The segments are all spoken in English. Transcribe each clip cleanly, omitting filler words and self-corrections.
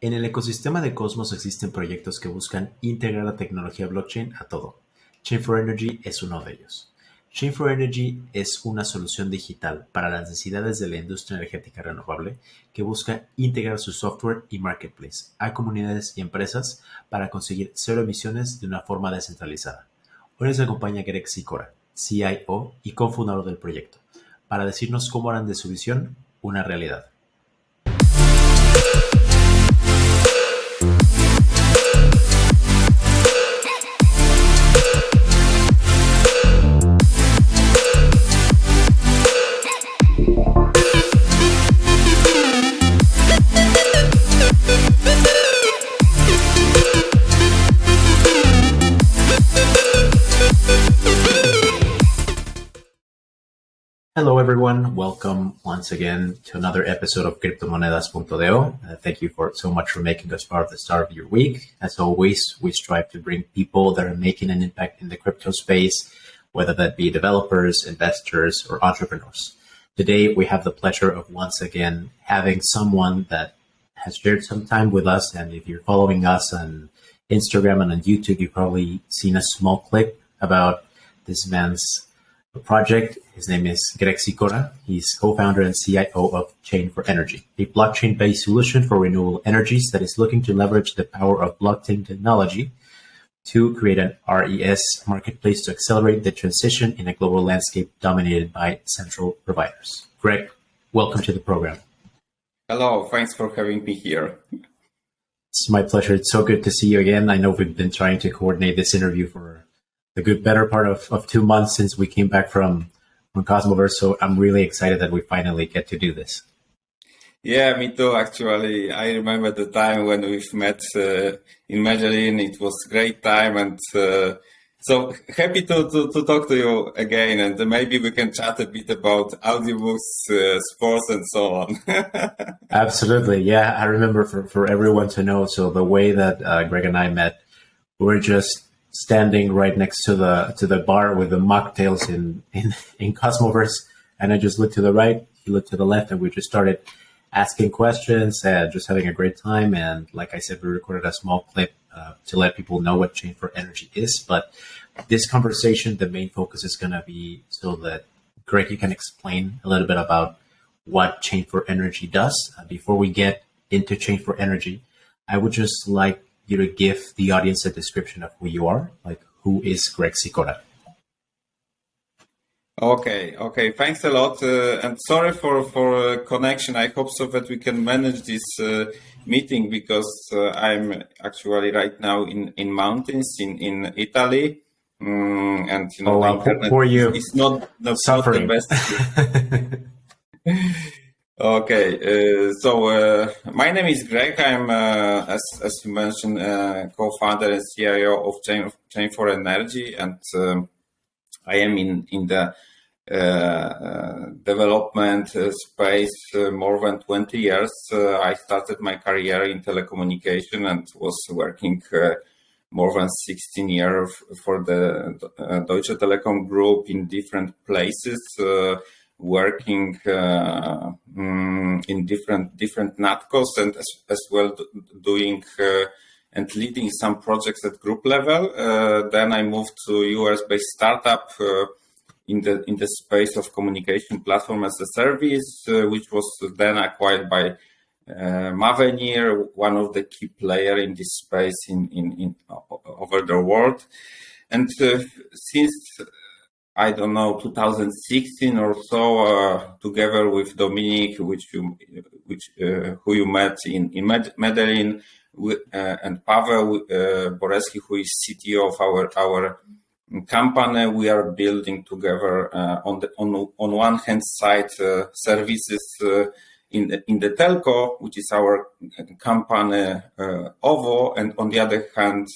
En el ecosistema de Cosmos existen proyectos que buscan integrar la tecnología blockchain a todo. Chain for Energy es uno de ellos. Chain for Energy es una solución digital para las necesidades de la industria energética renovable que busca integrar su software y marketplace a comunidades y empresas para conseguir cero emisiones de una forma descentralizada. Hoy nos acompaña Greg Sikora, CIO y cofundador del proyecto, para decirnos cómo harán de su visión una realidad. Hello, everyone. Welcome once again to another episode of Criptomonedas.do. Thank you so much for making us part of the start of your week. As always, we strive to bring people that are making an impact in the crypto space, whether that be developers, investors, or entrepreneurs. Today, we have the pleasure of once again having someone that has shared some time with us. And if you're following us on Instagram and on YouTube, you've probably seen a small clip about this man's project. His name is Greg Sikora. He's co-founder and CIO of Chain for Energy, a blockchain-based solution for renewable energies that is looking to leverage the power of blockchain technology to create an RES marketplace to accelerate the transition in a global landscape dominated by central providers. Greg, welcome to the program. Hello, thanks for having me here. It's my pleasure. It's so good to see you again. I know we've been trying to coordinate this interview for the good better part of 2 months since we came back from Cosmoverse. So I'm really excited that we finally get to do this. Yeah, me too. Actually, I remember the time when we've met in Medellin. It was a great time, and so happy to talk to you again. And maybe we can chat a bit about audiobooks, sports, and so on. Absolutely, yeah. I remember for everyone to know. So the way that Greg and I met, we were just standing right next to the bar with the mocktails in Cosmoverse, and I just looked to the right, he looked to the left, and we just started asking questions and just having a great time. And like I said, we recorded a small clip to let people know what Chain for Energy is. But this conversation, the main focus is going to be so that Greg, you can explain a little bit about what Chain for Energy does. Before we get into Chain for Energy, I would just like you to give the audience a description of who you are, like who is Greg Sikora? Okay. Thanks a lot. And sorry for connection. I hope so that we can manage this meeting because I'm actually right now in mountains in Italy. And you know, for you, it's not the best. Okay, so my name is Greg. I'm, as you mentioned, co-founder and CIO of Chain for Energy, and I am in the development space more than 20 years. I started my career in telecommunication and was working more than 16 years for the Deutsche Telekom Group in different places. Working in different NatCos and as well doing and leading some projects at group level. Then I moved to US-based startup in the space of communication platform as a service, which was then acquired by Mavenir, one of the key player in this space in over the world. And since I don't know, 2016 or so, together with Dominic, who you met in Medellin, and Pavel Boreski, who is CTO of our company, we are building together on one hand side services in the telco, which is our company OVO, and on the other hand,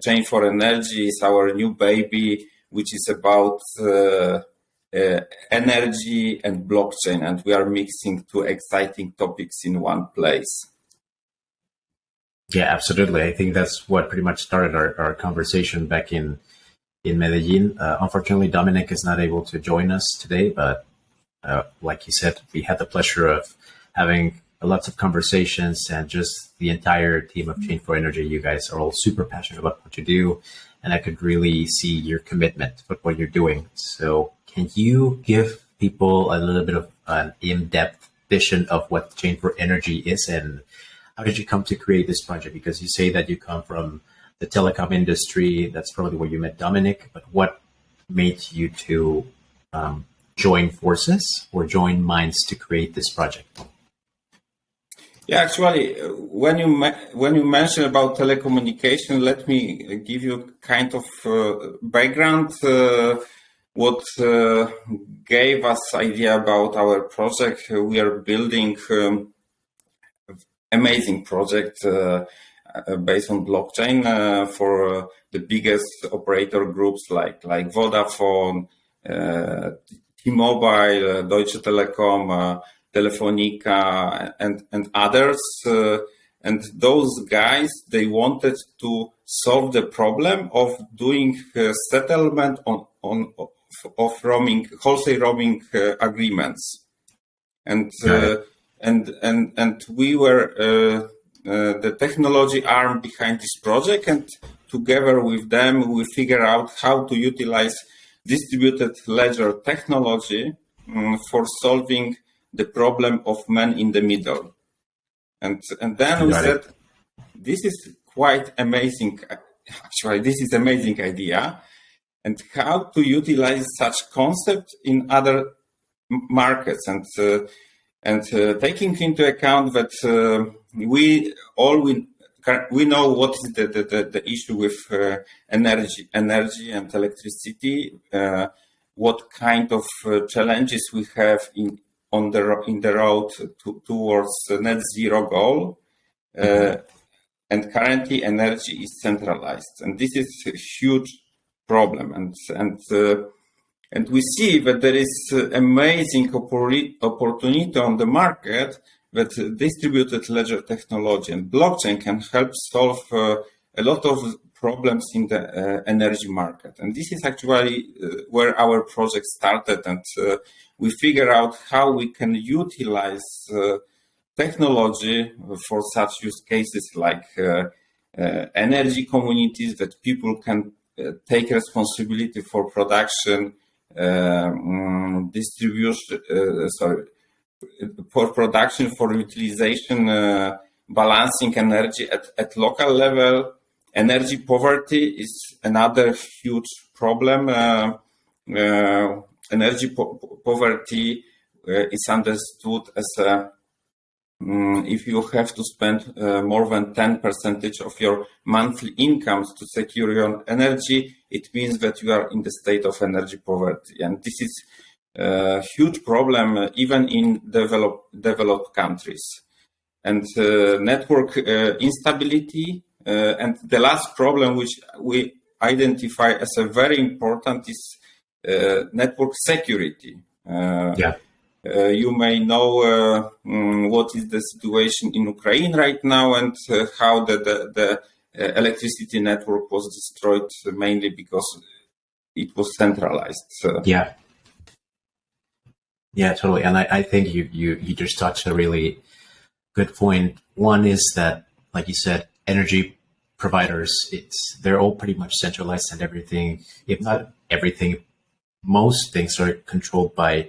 Chain for Energy is our new baby, which is about energy and blockchain, and we are mixing two exciting topics in one place. Yeah, absolutely. I think that's what pretty much started our conversation back in Medellin. Unfortunately, Dominic is not able to join us today, but like you said, we had the pleasure of having lots of conversations, and just the entire team of Chain for Energy. You guys are all super passionate about what you do, and I could really see your commitment with what you're doing. So can you give people a little bit of an in-depth vision of what Chain for Energy is, and how did you come to create this project? Because you say that you come from the telecom industry. That's probably where you met Dominic, but what made you to join forces or join minds to create this project? Yeah, actually, when you mention about telecommunication, let me give you kind of background. What gave us idea about our project? We are building amazing project based on blockchain for the biggest operator groups like Vodafone, T-Mobile, Deutsche Telekom, Telefonica, and others. And those guys, they wanted to solve the problem of doing settlement of roaming, wholesale roaming agreements, and we were the technology arm behind this project, and together with them we figure out how to utilize distributed ledger technology for solving the problem of man in the middle. And then we said, this is quite amazing. Actually, this is amazing idea, and how to utilize such concept in other markets, and taking into account that we know what is the issue with energy and electricity, what kind of challenges we have in the road towards net zero goal, and currently energy is centralized, and this is a huge problem, and we see that there is amazing opportunity on the market that distributed ledger technology and blockchain can help solve a lot of problems in the energy market. And this is actually where our project started, and we figure out how we can utilize technology for such use cases like energy communities, that people can take responsibility for production, distribution, for production, for utilization, balancing energy at local level. Energy poverty is another huge problem. Energy poverty is understood as if you have to spend more than 10% of your monthly incomes to secure your energy, it means that you are in the state of energy poverty. And this is a huge problem even in developed countries. And network instability. And the last problem, which we identify as a very important, is network security. You may know what is the situation in Ukraine right now, and how the electricity network was destroyed mainly because it was centralized. Yeah, totally. And I think you just touched a really good point. One is that, like you said, energy providers, they're all pretty much centralized, and everything, if not everything, most things are controlled by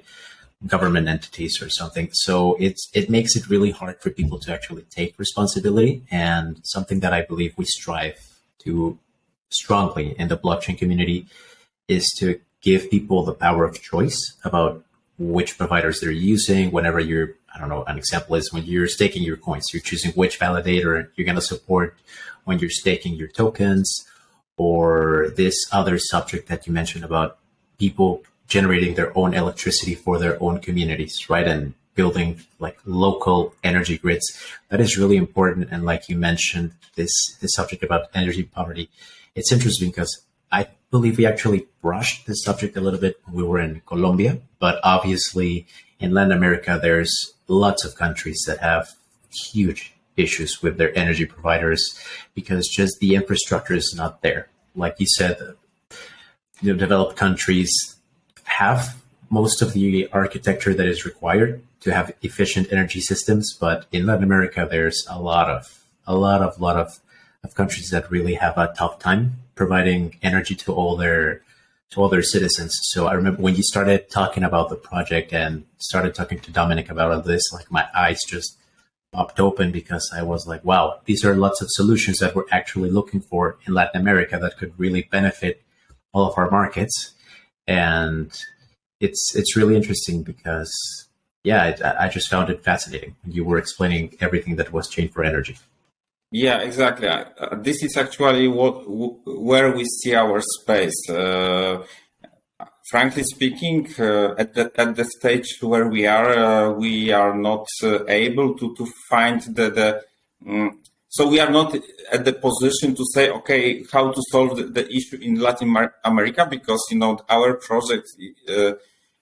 government entities or something. So it makes it really hard for people to actually take responsibility. And something that I believe we strive to strongly in the blockchain community is to give people the power of choice about which providers they're using. Whenever you're, I don't know, an example is when you're staking your coins, you're choosing which validator you're going to support when you're staking your tokens, or this other subject that you mentioned about people generating their own electricity for their own communities, right? And building like local energy grids. That is really important. And like you mentioned, this subject about energy poverty, it's interesting because I believe we actually brushed this subject a little bit when we were in Colombia, but obviously in Latin America, there's lots of countries that have huge issues with their energy providers because just the infrastructure is not there. Like you said, developed countries have most of the architecture that is required to have efficient energy systems. But in Latin America, there's a lot of countries that really have a tough time providing energy to all their citizens. So I remember when you started talking about the project and started talking to Dominic about all this, like my eyes just popped open, because I was like, wow, these are lots of solutions that we're actually looking for in Latin America that could really benefit all of our markets. And it's really interesting because, yeah, I just found it fascinating when you were explaining everything that was Chain for Energy. Yeah, exactly. This is actually where we see our space. Frankly speaking, at the stage where we are not able to find so we are not at the position to say, okay, how to solve the issue in Latin America, because our project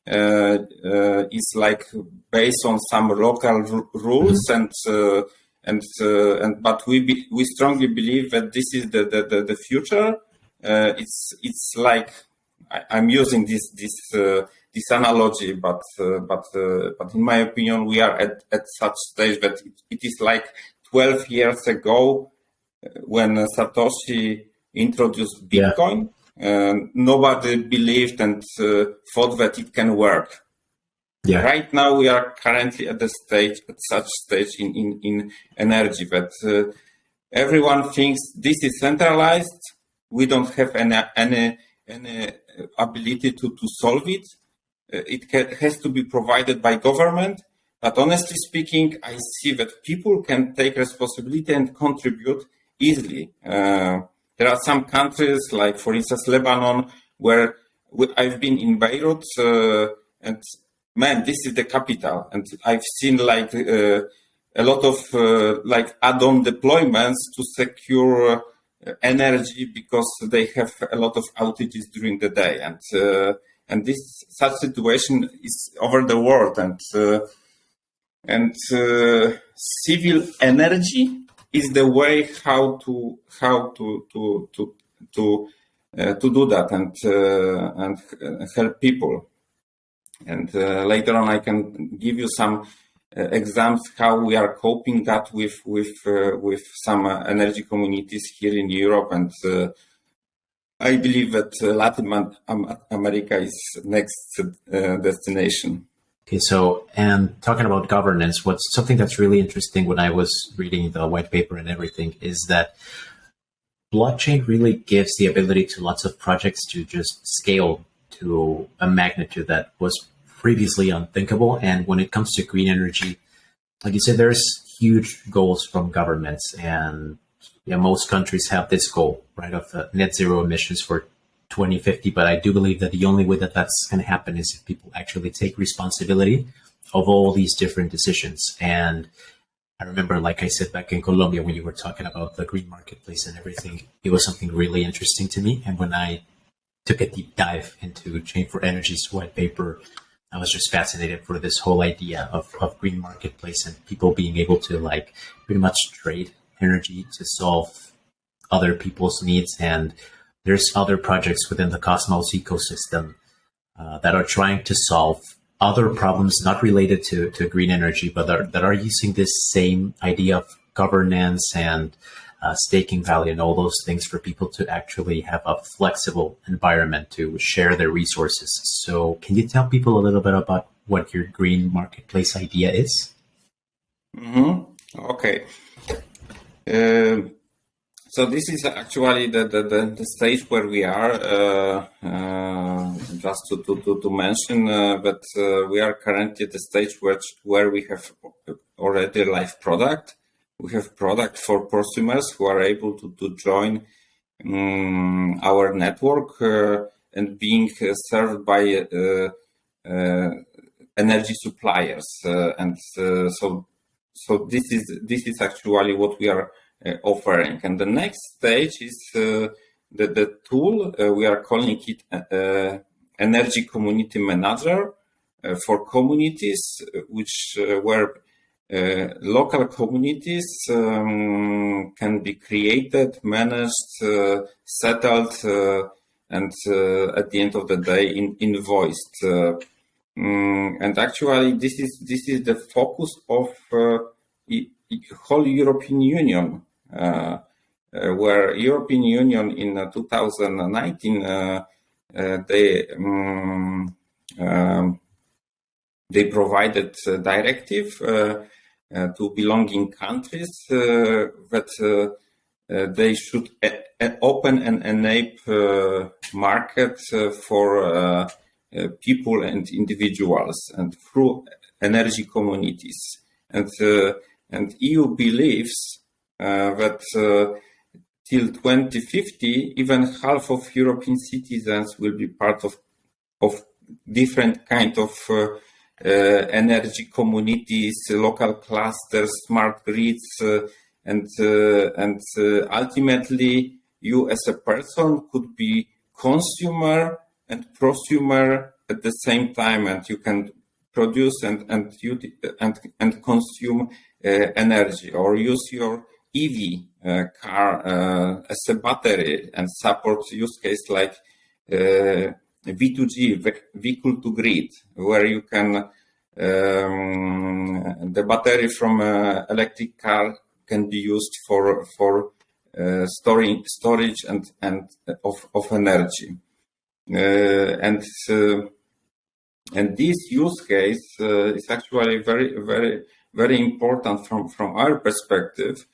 is like based on some local rules, but we strongly believe that this is the future. It's like, I'm using this analogy, but in my opinion, we are at such stage that it is like 12 years ago when Satoshi introduced Bitcoin. Nobody believed and thought that it can work. Yeah. Right now, we are currently at such stage in energy that everyone thinks this is centralized. We don't have any ability to solve it. It has to be provided by government. But honestly speaking, I see that people can take responsibility and contribute easily. There are some countries, like for instance Lebanon, where I've been in Beirut, and man, this is the capital, and I've seen like a lot of like add-on deployments to secure energy, because they have a lot of outages during the day, and this such situation is over the world, and civil energy is the way how to do that and help people. And later on, I can give you some examples how we are coping that with some energy communities here in Europe, and I believe that Latin America is next destination. Okay, so, and talking about governance, what's something that's really interesting when I was reading the white paper and everything is that blockchain really gives the ability to lots of projects to just scale to a magnitude that was previously unthinkable. And when it comes to green energy, like you said, there's huge goals from governments, and most countries have this goal, right, of net zero emissions for 2050. But I do believe that the only way that that's going to happen is if people actually take responsibility of all these different decisions. And I remember, like I said, back in Colombia, when you were talking about the green marketplace and everything, it was something really interesting to me. And when I took a deep dive into Chain for Energy's white paper, I was just fascinated for this whole idea of green marketplace and people being able to like pretty much trade energy to solve other people's needs. And there's other projects within the Cosmos ecosystem that are trying to solve other problems not related to green energy, but that are using this same idea of governance and staking value and all those things for people to actually have a flexible environment to share their resources. So can you tell people a little bit about what your green marketplace idea is? Okay. So this is actually the stage where we are. Just to mention that we are currently at the stage where we have already a live product. We have product for prosumers who are able to join our network and being served by energy suppliers. So this is actually what we are offering. And the next stage is the tool. We are calling it Energy Community Manager for communities, where local communities can be created, managed, settled, and at the end of the day, invoiced. And actually, this is the focus of whole European Union, where European Union in 2019 they provided a directive to belonging countries that they should open and enable market for people and individuals and through energy communities. And EU believes that till 2050, even half of European citizens will be part of different kind of energy communities, local clusters, smart grids, and ultimately you as a person could be consumer and prosumer at the same time, and you can produce and consume energy, or use your EV car as a battery and support use case like V2G, vehicle to grid, where you can the battery from electric car can be used for storage and of energy. And this use case is actually very important from our perspective,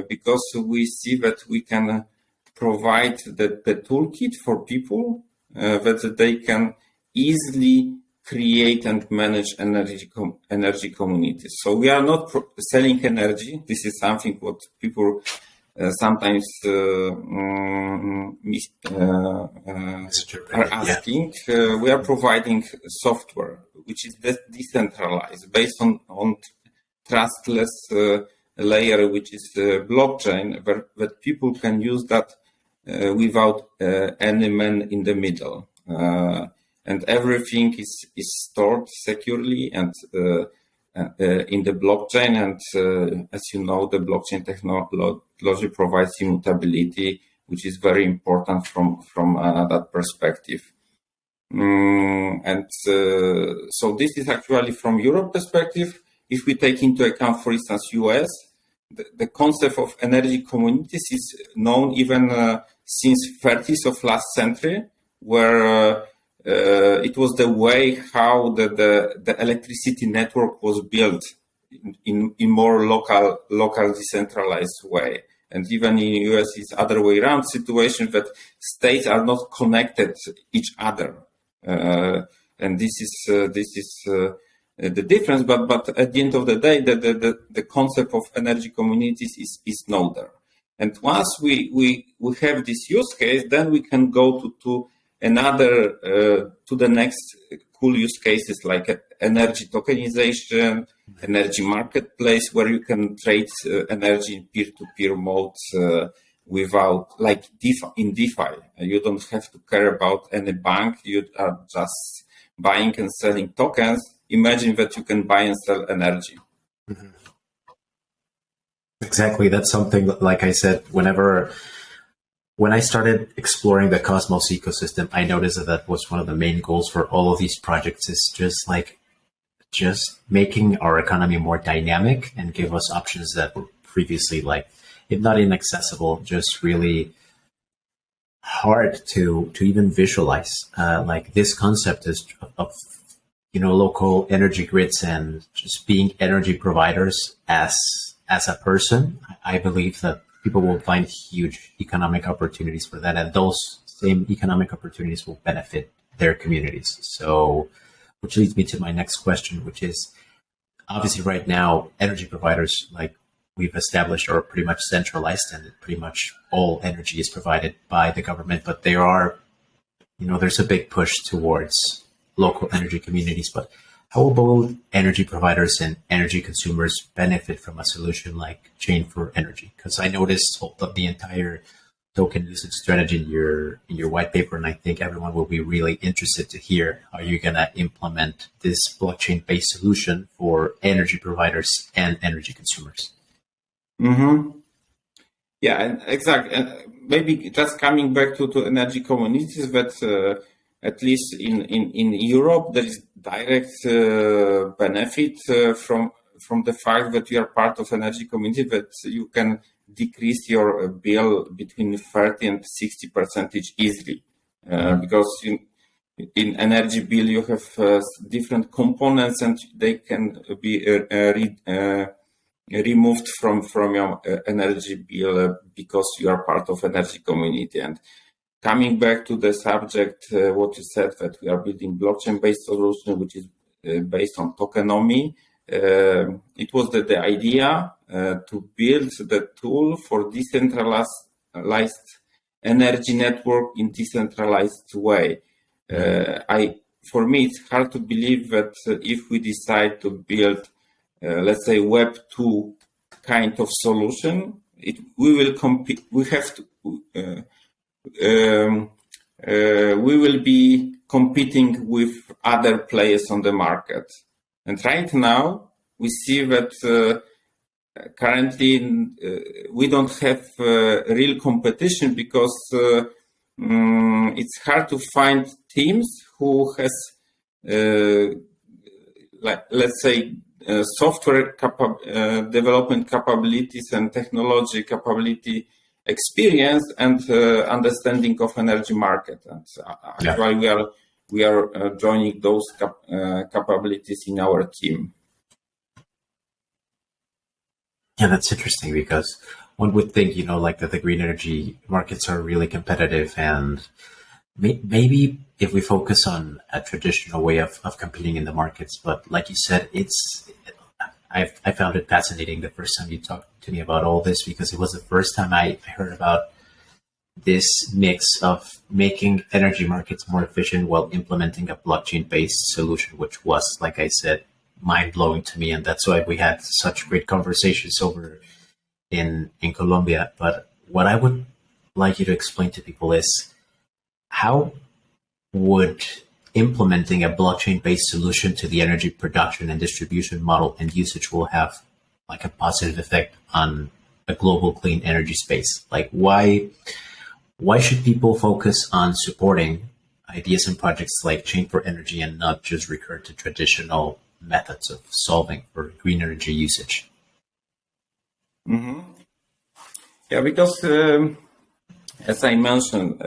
because we see that we can provide the toolkit for people that they can easily create and manage energy communities. So we are not selling energy. This is something what people sometimes are asking. We are providing software which is decentralized, based on trustless layer, which is blockchain, that people can use that without any man in the middle. And everything is stored securely and in the blockchain. And as you know, the blockchain technology provides immutability, which is very important from that perspective. So this is actually from Europe perspective. If we take into account, for instance, US, the concept of energy communities is known even since 30s of last century, where it was the way how the electricity network was built in more local decentralized way. And even in US, it's other way around situation, that states are not connected each other. And this is the difference. But at the end of the day, the concept of energy communities is known there. And once we have this use case, then we can go to another to the next cool use cases like energy tokenization, energy marketplace, where you can trade energy in peer-to-peer modes without, like in DeFi. You don't have to care about any bank. You are just buying and selling tokens. Imagine that you can buy and sell energy. Mm-hmm. Exactly. That's something that, like I said, when I started exploring the Cosmos ecosystem, I noticed that was one of the main goals for all of these projects, is just making our economy more dynamic and give us options that were previously, like, if not inaccessible, just really hard to even visualize. Like this concept is of local energy grids and just being energy providers as a person. I believe that people will find huge economic opportunities for that, and those same economic opportunities will benefit their communities. So, which leads me to my next question, which is, obviously right now, energy providers, like we've established, are pretty much centralized, and pretty much all energy is provided by the government, but there are, there's a big push towards local energy communities. But how will both energy providers and energy consumers benefit from a solution like Chain for Energy? Because I noticed the entire token usage strategy in your white paper, and I think everyone will be really interested to hear how you're going to implement this blockchain-based solution for energy providers and energy consumers. Mm-hmm. Yeah, exactly. And maybe just coming back to energy communities, that at least in Europe, there is direct benefit from the fact that you are part of energy community, that you can decrease your bill between 30 and 60% easily, because in energy bill you have different components and they can be removed from your energy bill because you are part of energy community. And coming back to the subject, what you said, that we are building blockchain-based solution, which is based on tokenomics. It was the idea to build the tool for decentralized energy network in decentralized way. For me, it's hard to believe that if we decide to build, let's say, Web 2 kind of solution, we will compete. We have to. We will be competing with other players on the market. And right now, we see that currently we don't have real competition because it's hard to find teams who has, let's say, software development capabilities and technology capability experience and understanding of energy market. And actually, we are joining those capabilities in our team. Yeah, that's interesting because one would think, like that the green energy markets are really competitive, and maybe if we focus on a traditional way of competing in the markets, but like you said, I found it fascinating the first time you talked to me about all this, because it was the first time I heard about this mix of making energy markets more efficient while implementing a blockchain-based solution, which was, like I said, mind-blowing to me. And that's why we had such great conversations over in Colombia. But what I would like you to explain to people is, how would implementing a blockchain-based solution to the energy production and distribution model and usage will have like a positive effect on a global clean energy space? Like, why should people focus on supporting ideas and projects like Chain for Energy and not just recur to traditional methods of solving for green energy usage? Mm-hmm. Yeah, because as I mentioned,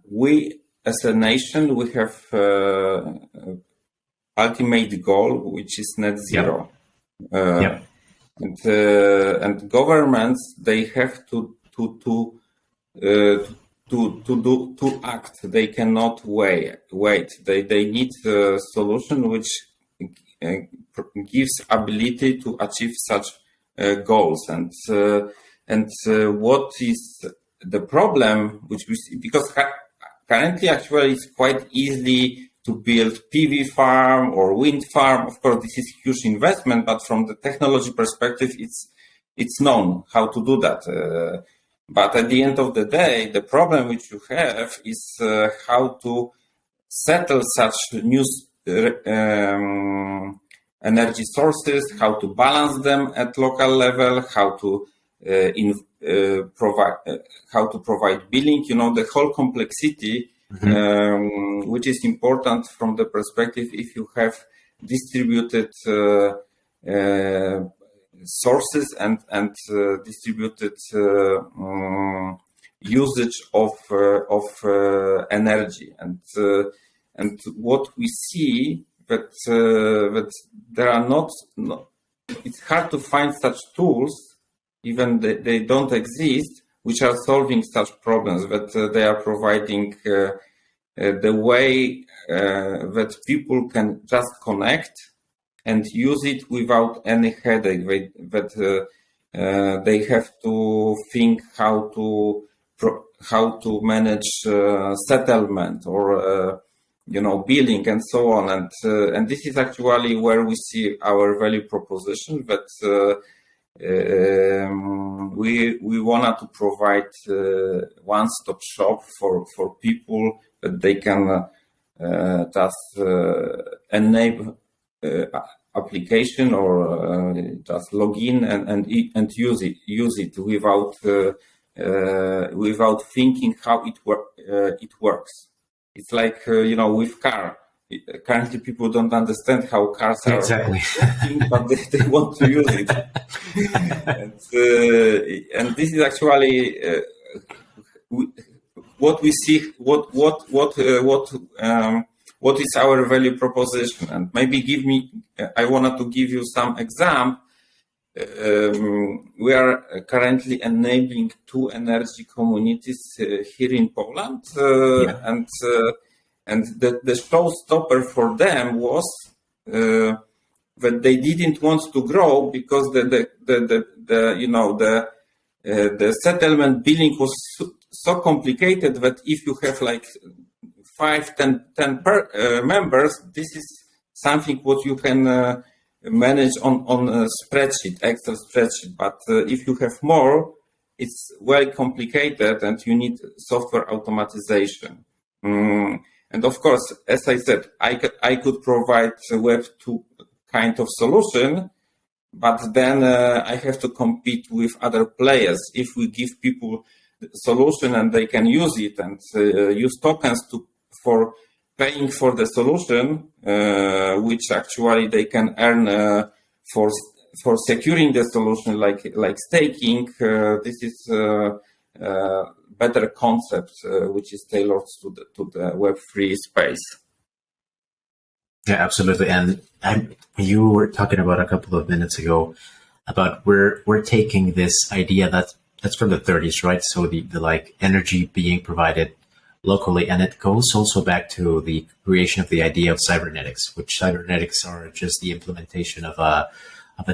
we as a nation, we have ultimate goal, which is net zero. And governments, they have to act. They cannot wait. They need a solution which gives ability to achieve such goals. And what is the problem, which we see, because currently actually it's quite easy to build PV farm or wind farm. Of course, this is huge investment, but from the technology perspective, it's known how to do that. But at the end of the day, the problem which you have is how to settle such new energy sources, how to balance them at local level, how to provide billing. The whole complexity, which is important from the perspective if you have distributed sources and distributed usage of energy, and what we see that there are not. It's hard to find such tools, even they don't exist, which are solving such problems. That they are providing the way that people can just connect and use it without any headache. They have to think how to manage settlement or billing and so on. And this is actually where we see our value proposition. That we wanted to provide one-stop shop for people that they can just enable application or just log in and use it without without thinking how it works. It's like, with car. Currently, people don't understand how cars are Exactly. working, but they want to use it. And this is actually what we see. What is our value proposition? And maybe I wanted to give you some example. We are currently enabling 2 energy communities here in Poland, and the showstopper for them was that they didn't want to grow because the settlement billing was so complicated that if you have like 10 members, this is something what you can manage on a spreadsheet, Excel spreadsheet. But if you have more, it's very complicated and you need software automatization. And of course, as I said, I could provide a Web 2 kind of solution, but then I have to compete with other players. If we give people the solution and they can use it and use tokens for paying for the solution, which actually they can earn for securing the solution, like staking. This is better concept, which is tailored to the Web3 space. Yeah, absolutely. And you were talking about a couple of minutes ago about we're taking this idea that's from the 30s, right? So the like energy being provided locally, and it goes also back to the creation of the idea of cybernetics, which cybernetics are just the implementation of a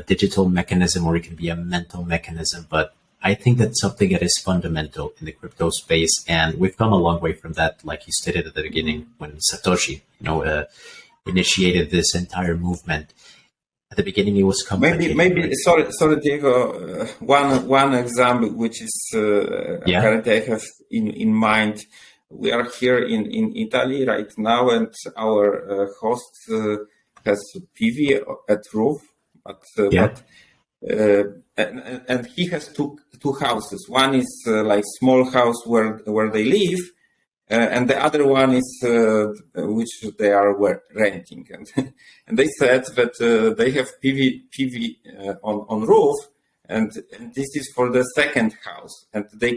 digital mechanism, or it can be a mental mechanism. But I think that's something that is fundamental in the crypto space, and we've come a long way from that, like you stated at the beginning, when Satoshi, initiated this entire movement. At the beginning, it was complicated. Maybe. Sorry, Diego. One example, which is currently I have in mind. We are here in Italy right now, and our host has PV at roof, and he has two houses. One is like small house where they live, and the other one is which they are renting. And they said that they have PV on roof, and this is for the second house, and they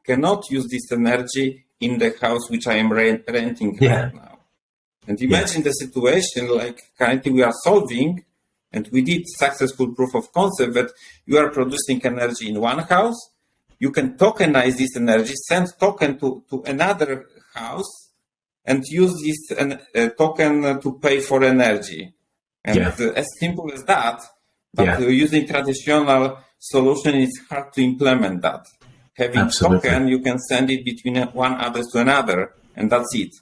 cannot use this energy in the house which I am renting right now. And imagine the situation like currently we are solving. And we did successful proof of concept that you are producing energy in one house. You can tokenize this energy, send token to another house, and use this token to pay for energy. And as simple as that, but using traditional solution, it's hard to implement that. Having token, you can send it between one address to another, and that's it.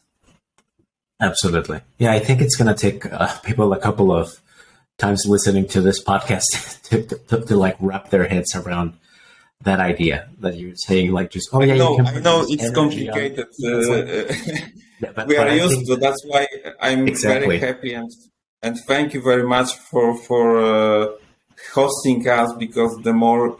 Absolutely. Yeah, I think it's going to take people a couple of times listening to this podcast to like wrap their heads around that idea that you're saying, like just I know it's complicated. We are used to. That's why I'm very happy and thank you very much for hosting us, because the more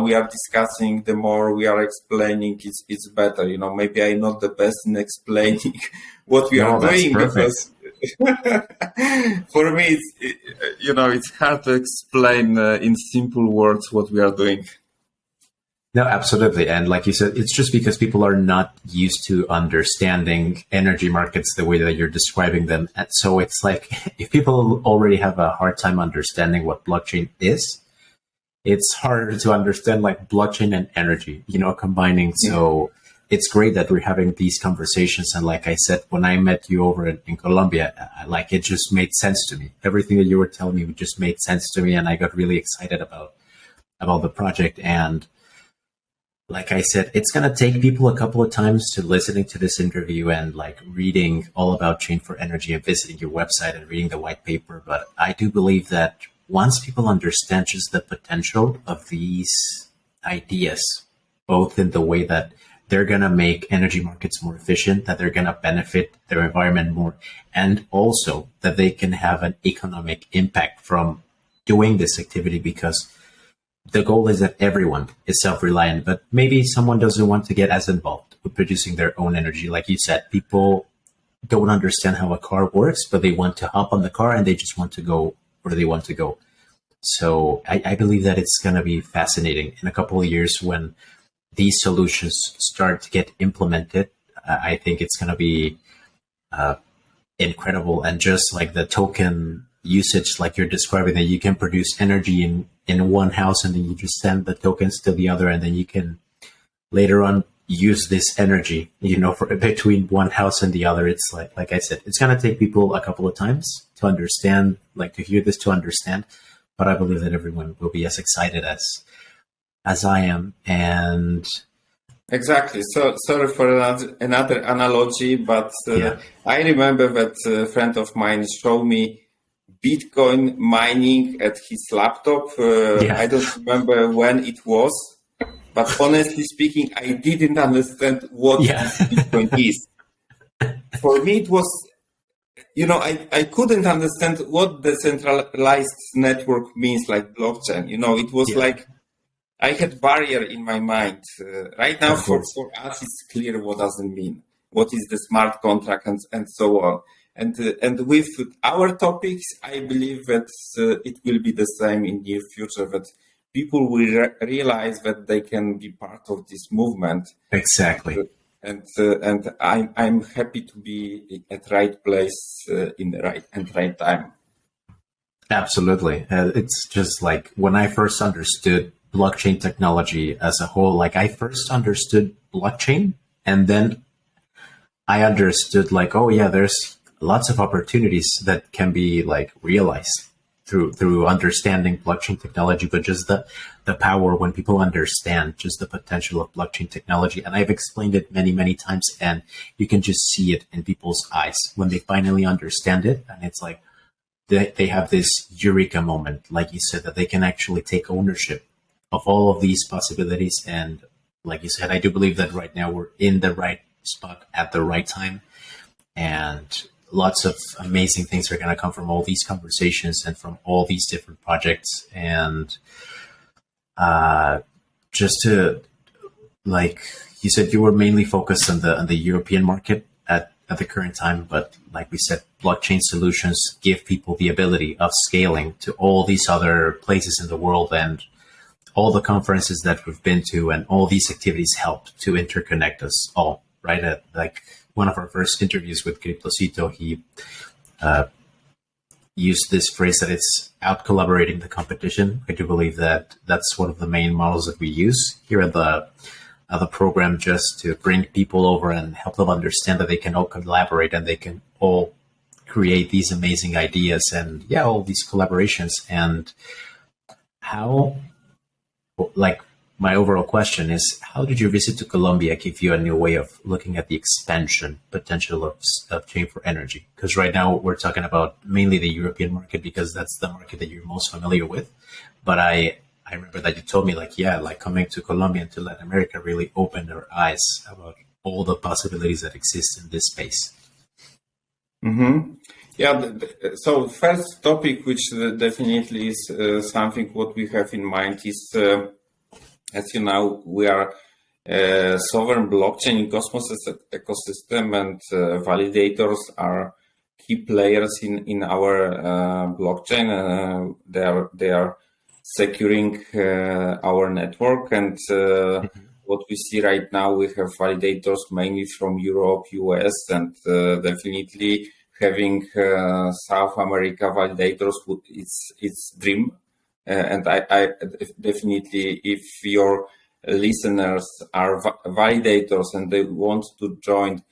we are discussing, the more we are explaining, it's better. Maybe I'm not the best in explaining what we are doing, because for me, it's hard to explain in simple words what we are doing. No, absolutely. And like you said, it's just because people are not used to understanding energy markets the way that you're describing them. And so it's like, if people already have a hard time understanding what blockchain is, it's harder to understand like blockchain and energy, combining. So it's great that we're having these conversations. And like I said, when I met you over in Colombia, it just made sense to me. Everything that you were telling me just made sense to me. And I got really excited about the project. And like I said, it's going to take people a couple of times to listening to this interview and like reading all about Chain for Energy and visiting your website and reading the white paper. But I do believe that once people understand just the potential of these ideas, both in the way that they're going to make energy markets more efficient, that they're going to benefit their environment more, and also that they can have an economic impact from doing this activity, because the goal is that everyone is self-reliant, but maybe someone doesn't want to get as involved with producing their own energy. Like you said, people don't understand how a car works, but they want to hop on the car and they just want to go where they want to go. So I believe that it's going to be fascinating in a couple of years when these solutions start to get implemented. I think it's going to be incredible. And just like the token usage, like you're describing, that you can produce energy in one house and then you just send the tokens to the other, and then you can later on use this energy, for between one house and the other. It's like I said, it's going to take people a couple of times to understand, like to hear this, to understand. But I believe that everyone will be as excited as I am. And exactly. So sorry for another analogy, but I remember that a friend of mine showed me Bitcoin mining at his laptop. I don't remember when it was, but honestly speaking, I didn't understand what Bitcoin is. For me, it was, I couldn't understand what the centralized network means, like blockchain. It was like I had barrier in my mind. Right now, for us, it's clear what does it mean. What is the smart contract and so on. And with our topics, I believe that it will be the same in near future, that people will realize that they can be part of this movement. Exactly. And I'm happy to be at right place in the right time. Absolutely. It's just like when I first understood blockchain technology as a whole, like I first understood blockchain, and then I understood like, oh yeah, there's lots of opportunities that can be like realized through understanding blockchain technology, but just the power when people understand just the potential of blockchain technology. And I've explained it many, many times, and you can just see it in people's eyes when they finally understand it. And it's like they have this eureka moment, like you said, that they can actually take ownership of all of these possibilities. And like you said, I do believe that right now we're in the right spot at the right time. And lots of amazing things are going to come from all these conversations and from all these different projects. And just to, like you said, you were mainly focused on the European market at the current time. But like we said, blockchain solutions give people the ability of scaling to all these other places in the world. And all the conferences that we've been to and all these activities help to interconnect us all, right? Like one of our first interviews with Cryptocito, he used this phrase that it's out collaborating the competition. I do believe that that's one of the main models that we use here at the program, just to bring people over and help them understand that they can all collaborate and they can all create these amazing ideas and all these collaborations. And how, like, my overall question is, how did your visit to Colombia give you a new way of looking at the expansion potential of Chain for Energy? Because right now we're talking about mainly the European market because that's the market that you're most familiar with. But I remember that you told me like coming to Colombia and to Latin America really opened our eyes about all the possibilities that exist in this space. Mm-hmm. Yeah, so first topic, which definitely is something what we have in mind is, as you know, we are a sovereign blockchain in Cosmos ecosystem, and validators are key players in our blockchain. They are securing our network, and what we see right now, we have validators mainly from Europe, US, and definitely having South America validators, it's dream. And I definitely, if your listeners are validators and they want to join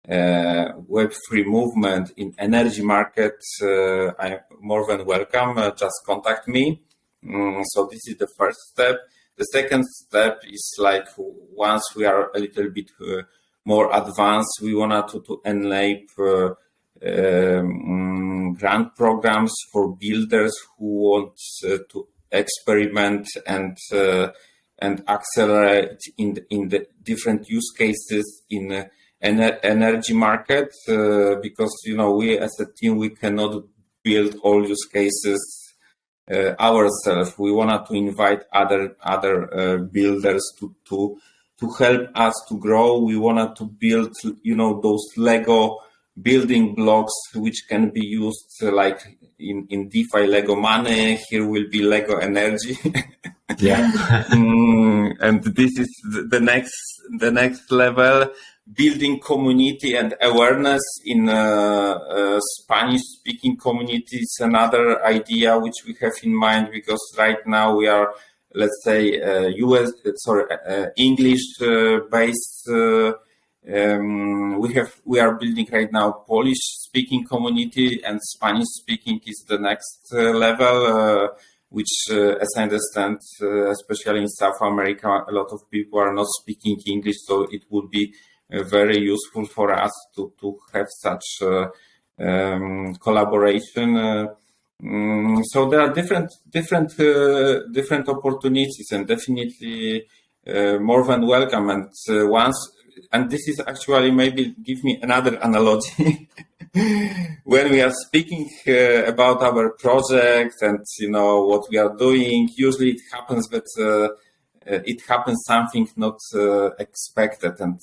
Web3 movement in energy markets, I'm more than welcome. Just contact me. So this is the first step. The second step is like once we are a little bit more advanced, we want to enable grant programs for builders who want to experiment and accelerate in the different use cases in energy market, because we as a team we cannot build all use cases ourselves. We wanted to invite other builders to help us to grow. We wanted to build, those Lego building blocks which can be used like in DeFi Lego money. Here will be Lego energy. Yeah. And this is the next level. Building community and awareness in Spanish-speaking communities, another idea which we have in mind, because right now we are, let's say, English-based. We are building right now Polish-speaking community, and Spanish-speaking is the next level. Which, as I understand, especially in South America, a lot of people are not speaking English, so it would be very useful for us to have such collaboration. So there are different opportunities, and definitely more than welcome. And this is actually, maybe give me another analogy. When we are speaking about our project and what we are doing, usually it happens that it happens something not expected. And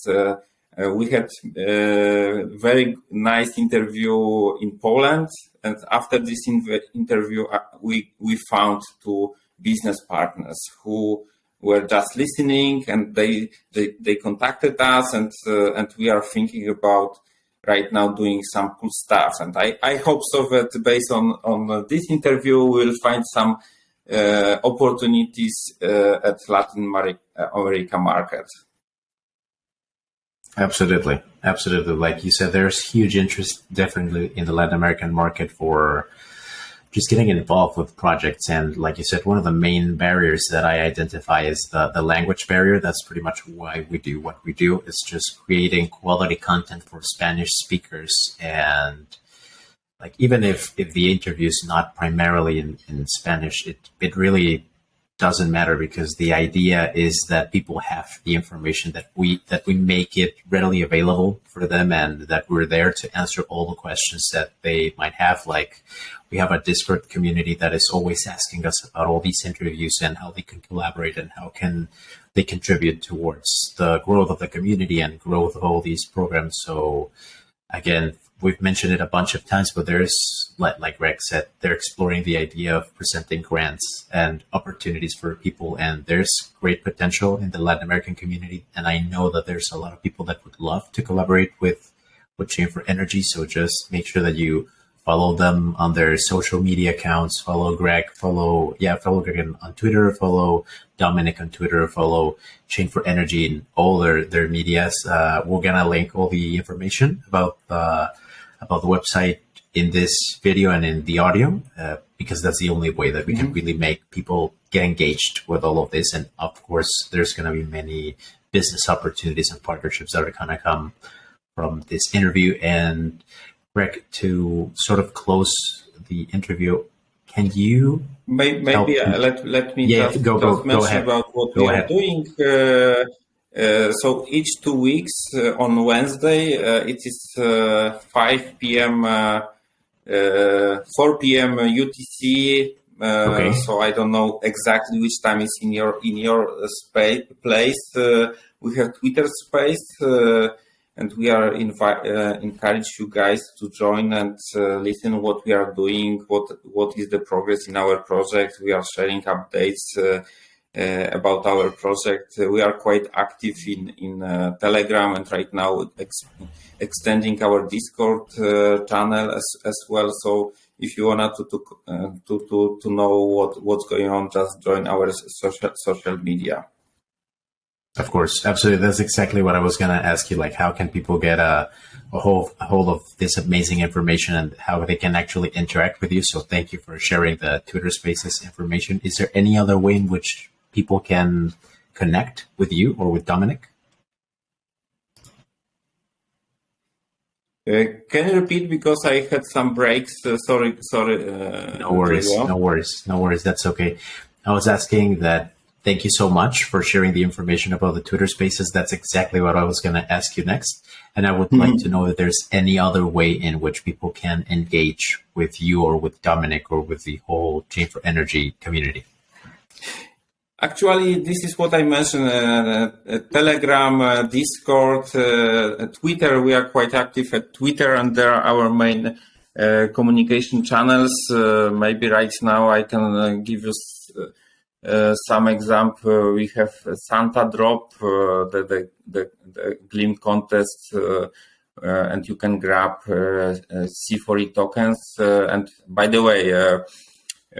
we had a very nice interview in Poland, and after this interview, we found two business partners who were just listening, and they contacted us, and we are thinking about right now doing some cool stuff. And I hope so that based on this interview, we'll find some opportunities at Latin America market. Absolutely. Like you said, there's huge interest definitely in the Latin American market for just getting involved with projects. And like you said, one of the main barriers that I identify is the language barrier. That's pretty much why we do what we do. It's just creating quality content for Spanish speakers. And like, even if the interview is not primarily in Spanish, it really doesn't matter, because the idea is that people have the information, that we make it readily available for them, and that we're there to answer all the questions that they might have. Like, we have a Discord community that is always asking us about all these interviews and how they can collaborate and how can they contribute towards the growth of the community and growth of all these programs. So again, we've mentioned it a bunch of times, but there's, like Greg said, they're exploring the idea of presenting grants and opportunities for people, and there's great potential in the Latin American community. And I know that there's a lot of people that would love to collaborate with Chain for Energy. So just make sure that you follow them on their social media accounts. Follow Greg, follow Greg on Twitter, follow Dominic on Twitter, follow Chain for Energy in all their medias. We're gonna link all the information about the website in this video and in the audio, because that's the only way that we can really make people get engaged with all of this. And of course, there's going to be many business opportunities and partnerships that are going to come from this interview. And Greg, to sort of close the interview, can you maybe let me just mention about what we are doing. So each 2 weeks on Wednesday, it is 5 p.m. 4 p.m. UTC. Okay. So I don't know exactly which time is in your place. We have Twitter space, and we are encourage you guys to join and listen what we are doing, what is the progress in our project. We are sharing updates about our project. We are quite active in Telegram, and right now extending our Discord channel as well. So if you wanna to know what's going on, just join our social media. Of course, absolutely. That's exactly what I was going to ask you. Like, how can people get a hold of this amazing information, and how they can actually interact with you? So thank you for sharing the Twitter Spaces information. Is there any other way in which people can connect with you or with Dominic? Can you repeat, because I had some breaks? Sorry. No worries. That's okay. I was asking that thank you so much for sharing the information about the Twitter Spaces. That's exactly what I was going to ask you next. And I would like to know if there's any other way in which people can engage with you or with Dominic or with the whole Chain for Energy community. Actually, this is what I mentioned, Telegram, Discord, Twitter. We are quite active at Twitter, and there are our main communication channels. Maybe right now I can give you some example. We have Santa Drop, the Gleam contest, and you can grab C4E tokens. And by the way,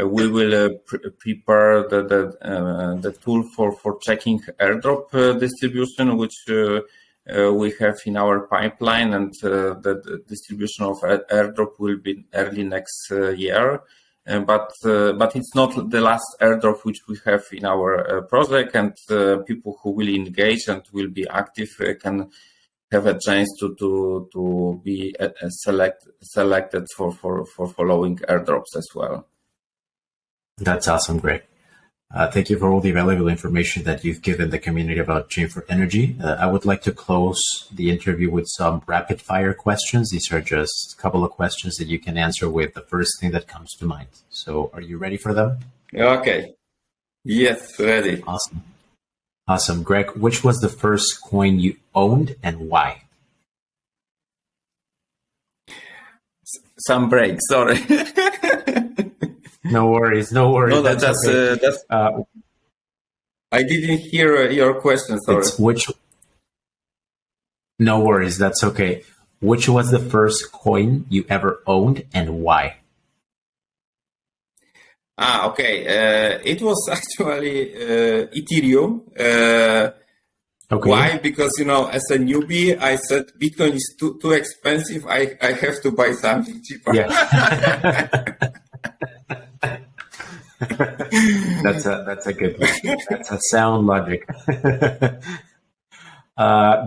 we will prepare the tool for checking airdrop distribution, which we have in our pipeline, and the distribution of airdrop will be early next year. But it's not the last airdrop which we have in our project, and people who will engage and will be active can have a chance to be selected for following airdrops as well. That's awesome, Greg. Thank you for all the valuable information that you've given the community about Chain for Energy. I would like to close the interview with some rapid fire questions. These are just a couple of questions that you can answer with the first thing that comes to mind. So are you ready for them? Okay. Yes, ready. Awesome. Awesome. Greg, which was the first coin you owned and why? Some break, sorry. No worries. No, that's okay. I didn't hear your question. Sorry. No worries. That's okay. Which was the first coin you ever owned and why? Okay. It was actually Ethereum. Okay. Why? Because, as a newbie, I said Bitcoin is too expensive. I have to buy something cheaper. Yeah. That's a good one. That's a sound logic.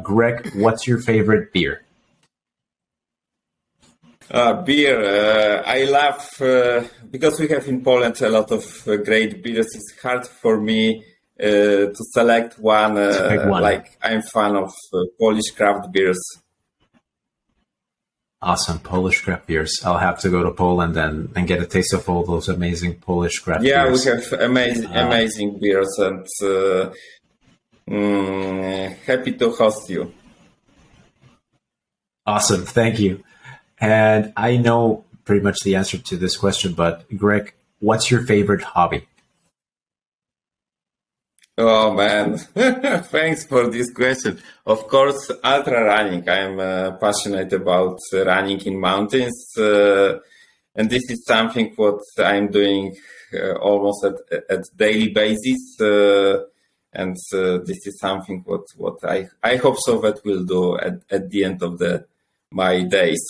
Greg, what's your favorite beer? Beer. I love because we have in Poland a lot of great beers. It's hard for me to select one. Like I'm fan of Polish craft beers. Awesome. Polish craft beers. I'll have to go to Poland and get a taste of all those amazing Polish craft beers. Yeah, we have amazing beers, and happy to host you. Awesome. Thank you. And I know pretty much the answer to this question, but Greg, what's your favorite hobby? Oh man, thanks for this question. Of course, ultra running. I'm passionate about running in mountains, and this is something what I'm doing almost at daily basis. And this is something what I hope so that we'll do at the end of my days.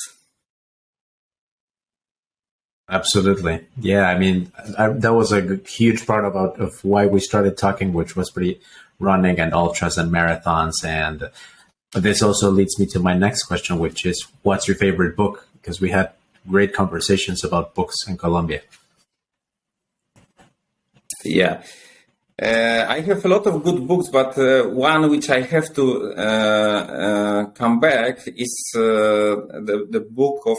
Absolutely. Yeah. I mean, that was a huge part of why we started talking, which was pretty running and ultras and marathons. And this also leads me to my next question, which is, what's your favorite book? Because we had great conversations about books in Colombia. Yeah. I have a lot of good books, but one which I have to come back is the book of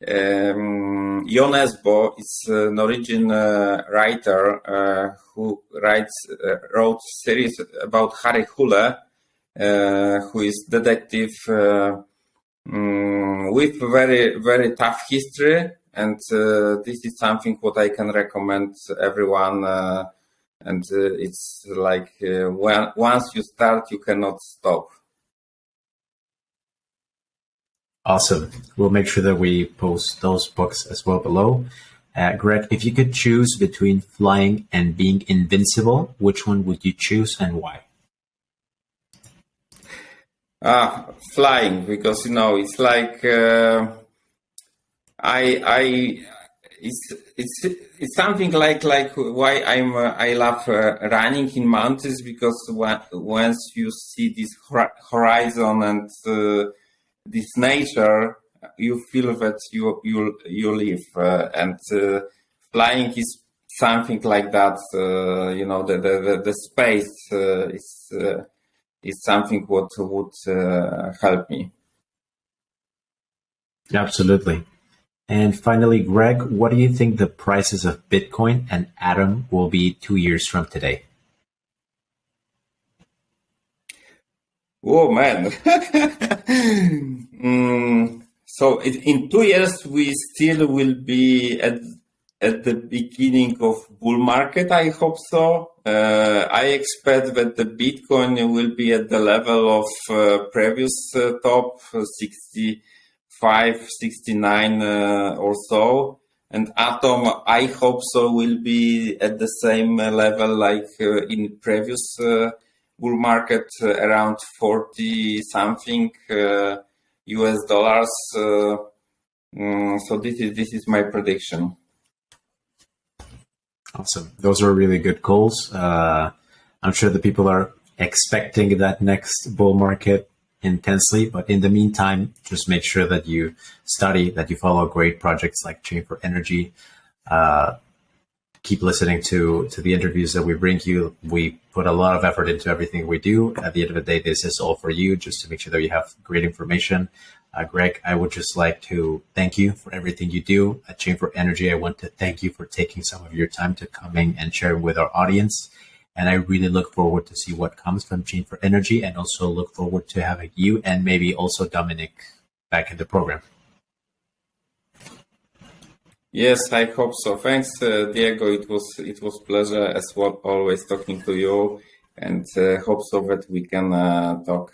Jon Esbo. Is a Norwegian writer who wrote series about Harry Hole, who is detective with very, very tough history, and this is something what I can recommend everyone. And it's like once you start, you cannot stop. Awesome. We'll make sure that we post those books as well below. Greg, if you could choose between flying and being invincible, which one would you choose and why? Flying, because it's like it's something like why I love running in mountains, because once you see this horizon and this nature, you feel that you live, and flying is something like that. The space is something what would help me. Absolutely. And finally, Greg, what do you think the prices of Bitcoin and Atom will be 2 years from today? Oh man. So in 2 years, we still will be at the beginning of bull market. I hope so. I expect that the Bitcoin will be at the level of previous top 65, 69 or so. And Atom, I hope so, will be at the same level like in previous bull market, around 40 something US dollars. So this is my prediction. Awesome. Those are really good goals. I'm sure the people are expecting that next bull market intensely, but in the meantime, just make sure that you study, that you follow great projects like Chain for Energy. Keep listening to the interviews that we bring you. We put a lot of effort into everything we do. At the end of the day, this is all for you, just to make sure that you have great information. Greg, I would just like to thank you for everything you do at Chain for Energy. I want to thank you for taking some of your time to coming and sharing with our audience. And I really look forward to see what comes from Chain for Energy, and also look forward to having you and maybe also Dominic back in the program. Yes, I hope so. Thanks, Diego. It was pleasure as well, always talking to you, and hope so that we can talk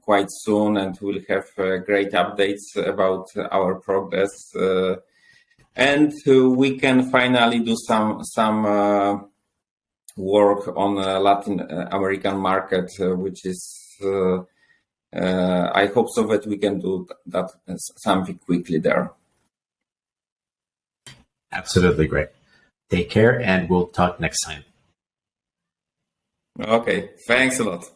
quite soon, and we'll have great updates about our progress, and we can finally do some work on Latin American market, which is I hope so that we can do that something quickly there. Absolutely great. Take care, and we'll talk next time. Okay, thanks a lot.